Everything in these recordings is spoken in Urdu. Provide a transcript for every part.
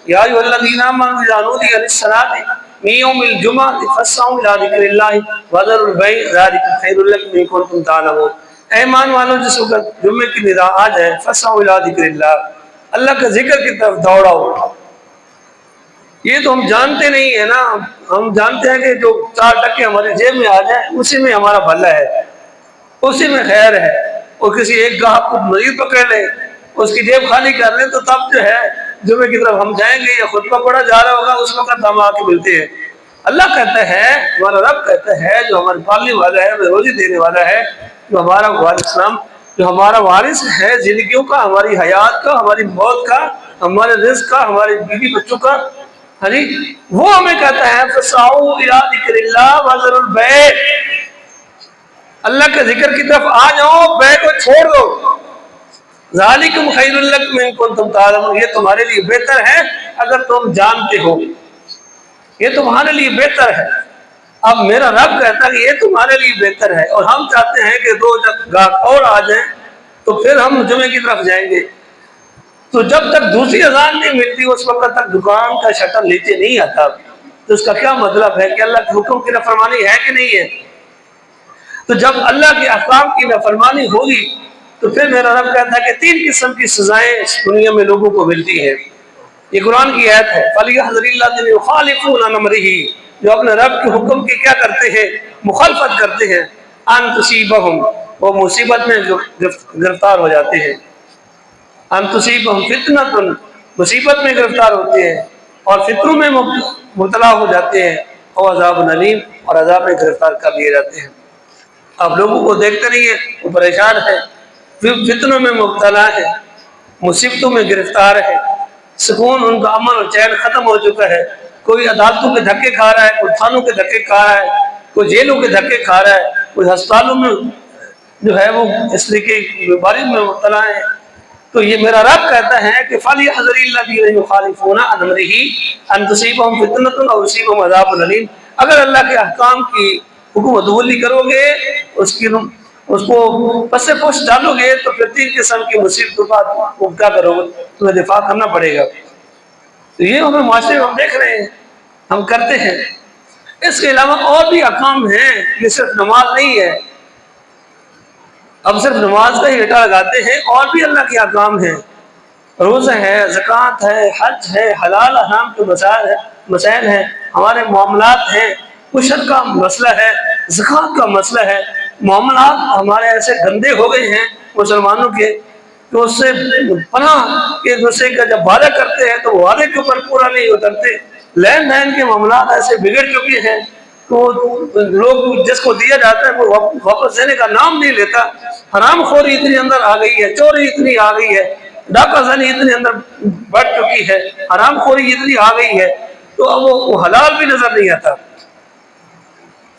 یا ایھا الذین آمنوا اذا نودی للصلاۃ من یوم الجمعۃ فاسعوا الی ذکر اللہ وذروا البیع ذلک خیر لکم ان کنتم تعلمون۔ اے ایمان والو، جس وقت جمعے کی ندا آ جائے، فاسعوا الی ذکر اللہ، اللہ کا ذکر کی طرف دوڑاؤ۔ یہ تو ہم جانتے نہیں ہے نا، ہم جانتے ہیں کہ جو 4 ٹکے ہمارے جیب میں آ جائیں اسی میں ہمارا بھلا ہے، اسی میں خیر ہے۔ اور کسی ایک گاہک کو مزید پکڑ لے، اس کی جیب خالی کر لیں، تو تب جو ہے جمعے کی طرف ہم جائیں گے یا خطبہ پڑھا جا رہا ہوگا، اس وقت ہم آ کے ملتے ہیں۔ اللہ کہتا ہے، ہمارا رب کہتا ہے، جو ہمارے پالنے والا ہے، ہمیں روزی دینے والا ہے، جو ہمارا وارث جو ہمارا وارث ہے زندگیوں کا، ہماری حیات کا، ہماری موت کا، ہمارے رزق کا، ہمارے بیوی بچوں کا، ہاں جی، وہ ہمیں کہتا ہے فسعوا الی ذکر اللہ وذروا البیع، اللہ کے ذکر کی طرف آ جاؤ، بیع کو چھوڑ دو۔ ذالکم خیر لکم ان کنتم تعلمون، یہ تمہارے لیے بہتر ہے اگر تم جانتے ہو، یہ تمہارے لیے بہتر ہے۔ اب میرا رب کہتا ہے کہ یہ تمہارے لیے بہتر ہے، اور ہم چاہتے ہیں کہ 2 گاہک اور آ جائیں تو پھر ہم جمعے کی طرف جائیں گے۔ تو جب تک دوسری اذان نہیں ملتی اس وقت تک دکان کا شٹر نیچے نہیں آتا، تو اس کا کیا مطلب ہے کہ اللہ کے حکم کی نافرمانی ہے کہ نہیں ہے؟ تو جب اللہ کے احکام کی نافرمانی ہوگی تو پھر میرا رب کہتا ہے کہ 3 قسم کی سزائیں اس دنیا میں لوگوں کو ملتی ہیں۔ یہ قرآن کی آیت ہے، فَلْيَحْذَرِ الَّذِينَ يُخَالِفُونَ عَنْ أَمْرِهِ، جو اپنے رب کے حکم کی کیا کرتے ہیں؟ مخالفت کرتے ہیں، ان تصیبہم، وہ مصیبت میں گرفتار ہو جاتے ہیں، ان تصیبہم فتنۃ، مصیبت میں گرفتار ہوتے ہیں اور فتنوں میں مبتلا ہو جاتے ہیں، اور عذاب علیم، اور عذاب میں گرفتار کر لیے جاتے ہیں۔ اب لوگوں کو دیکھتے نہیں ہیں، وہ پریشان ہے، فتنوں میں مبتلا ہے، مصیبتوں میں گرفتار ہے، سکون ان کا امن اور چین ختم ہو چکا ہے، کوئی عدالتوں کے دھکے کھا رہا ہے، کوئی تھانوں کے دھکے کھا رہا ہے، کوئی جیلوں کے دھکے کھا رہا ہے، کوئی ہسپتالوں میں جو ہے وہ اس طریقے کی بیماری میں مبتلا ہے۔ تو یہ میرا رب کہتا ہے کہ فَلْيَحْذَرِ الَّذِينَ يُخَالِفُونَ عَنْ أَمْرِهِ أَن تُصِيبَهُمْ فِتْنَةٌ أَوْ يُصِيبَهُمْ عَذَابٌ أَلِيمٌ، اگر اللہ کے احکام کی حکم عدولی کرو گے، اس کو پس پوش ڈالو گے، تو پھر 3 قسم کی مصیبتوں کا کیا کرو گے؟ تمہیں دفاع کرنا پڑے گا۔ تو یہ ہمیں معاشرے میں ہم دیکھ رہے ہیں، ہم کرتے ہیں۔ اس کے علاوہ اور بھی احکام ہیں، یہ صرف نماز نہیں ہے، اب صرف نماز کا ہی رٹا لگاتے ہیں، اور بھی اللہ کے احکام ہیں، روزہ ہے، زکوٰۃ ہے، حج ہے، حلال حرام کے مسائل ہیں، ہمارے معاملات ہیں، عشر کا مسئلہ ہے، زکوٰۃ کا مسئلہ ہے۔ معاملات ہمارے ایسے گندے ہو گئے ہیں مسلمانوں کے کہ اس سے پناہ ایک دوسرے کا جب وعدہ کرتے ہیں تو وہ وعدے کے اوپر پورا نہیں اترتے، لین دین کے معاملات ایسے بگڑ چکے ہیں تو لوگ جس کو دیا جاتا ہے وہ واپس دینے کا نام نہیں لیتا۔ حرام خوری اتنی اندر آ گئی ہے، چوری اتنی آ گئی ہے، ڈاکہ زنی اتنی اندر بڑھ چکی ہے، حرام خوری اتنی آ گئی ہے، تو اب وہ حلال بھی نظر نہیں آتا۔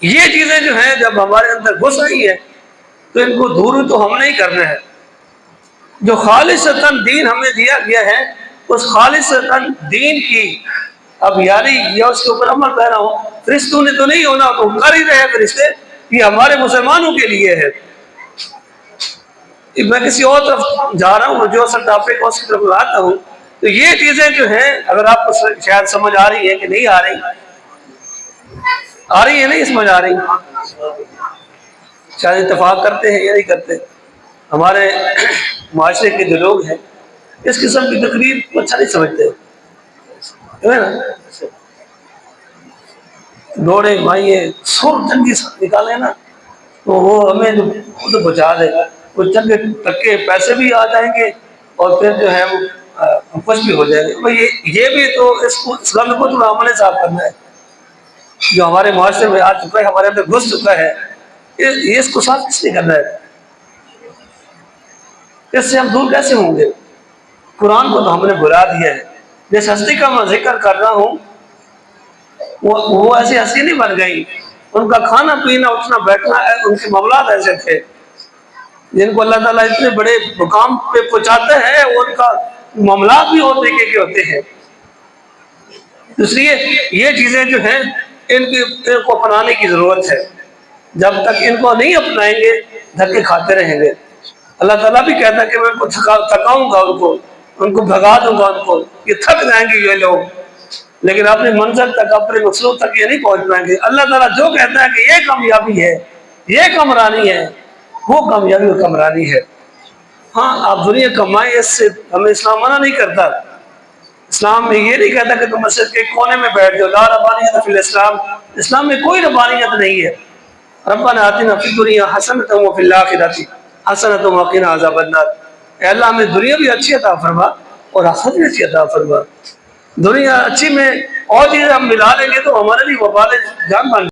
یہ چیزیں جو ہیں جب ہمارے اندر گھس رہی ہے تو ان کو دور تو ہم نہیں کرنا ہے۔ جو خالصتاً دین ہمیں دیا گیا ہے، اس خالصتاً دین کی اب یاری یا اس کے اوپر عمل پیرا ہو، فرشتوں نے تو نہیں ہونا، تو کر ہی رہے فرشتے، یہ ہمارے مسلمانوں کے لیے ہے۔ میں کسی اور طرف جا رہا ہوں، جو اصل ٹاپک اس کی طرف لاتا ہوں، تو یہ چیزیں جو ہیں اگر آپ کو شاید سمجھ آ رہی ہے کہ نہیں آ رہی، آ رہی ہے نہیں سمجھ آ رہی، شاید اتفاق کرتے ہیں یا نہیں کرتے۔ ہمارے معاشرے کے جو لوگ ہیں اس قسم کی تقریر کو اچھا نہیں سمجھتے، دوڑے مائیے سر جنگی نکالے نا تو وہ ہمیں خود بچا دے، وہ چنگے تکے پیسے بھی آ جائیں گے اور پھر جو ہے وہ خوش بھی ہو جائیں گے۔ یہ بھی تو اس گند کو تھوڑا عمل صاف کرنا ہے جو ہمارے معاشرے میں آ چکا ہے، ہمارے اندر گھس چکا ہے، یہ اس کو صاف کس نے کرنا ہے؟ اس سے ہم دور کیسے ہوں گے؟ قرآن کو تو ہم نے بلا دیا ہے۔ جس ہستی کا میں ذکر کر رہا ہوں وہ ایسی ہستی نہیں بن گئی، ان کا کھانا پینا اٹھنا بیٹھنا ان کے معاملات ایسے تھے جن کو اللہ تعالیٰ اتنے بڑے مقام پہ پہنچاتے ہیں، ان کا معاملات بھی اور طریقے کے ہوتے ہیں۔ اس لیے یہ چیزیں جو ہیں ان کو اپنانے کی ضرورت ہے، جب تک ان کو نہیں اپنائیں گے دھکے کھاتے رہیں گے۔ اللہ تعالیٰ بھی کہتا ہے کہ میں ان کو تھکاؤں گا ان کو، ان کو بھگا دوں گا، ان کو یہ تھک جائیں گے یہ لوگ، لیکن اپنی منزل تک اپنے مقصود تک یہ نہیں پہنچ پائیں گے۔ اللہ تعالیٰ جو کہتا ہے کہ یہ کامیابی ہے، یہ کمرانی ہے، وہ کامیابی و کمرانی ہے۔ ہاں آپ دنیا کمائیں، اس سے ہمیں اسلام منع نہیں کرتا۔ اسلام میں یہ نہیں کہتا کہ تم مسجد کے کونے میں بیٹھ جاؤ، لا ربانیت فی الاسلام، اسلام میں کوئی ربانیت نہیں ہے۔ ربنا آتنا فی الدنیا حسنۃ وفی الآخرۃ حسنۃ وقنا عذاب النار، اے اللہ ہمیں دنیا بھی اچھی عطا فرما اور آخرت بھی اچھی عطا فرما۔ دنیا اچھی میں اور چیزیں ہم ملا لیں گے تو ہمارے لیے وبال جان بن